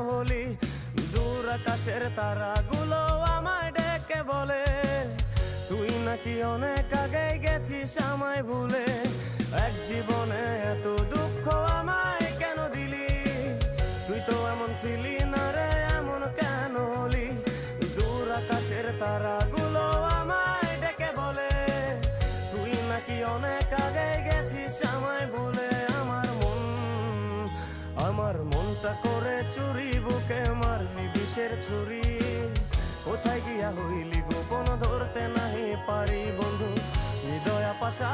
হলি? দূর আকাশের তারাগুলো আমায় ডেকে বলে তুই নাকি অনেক আগে গেছিস আমায় ভুলে। এক জীবনে এত দুঃখ আমায় কেন দিলি? তুই তো এমন ছিলি না রে, এমন কেন হলি? দূর আকাশের তারাগুলো আমায় ডেকে বলে তুই নাকি অনেক আগে গেছিস আমায় ভুলে। আমার মনটা করে চুরি, বুকে মারলি বিষের ছুরি। কোথায় গিয়া হইলি গোপন, ধরতে নাহি পারি বন্ধু। হৃদয় পাশা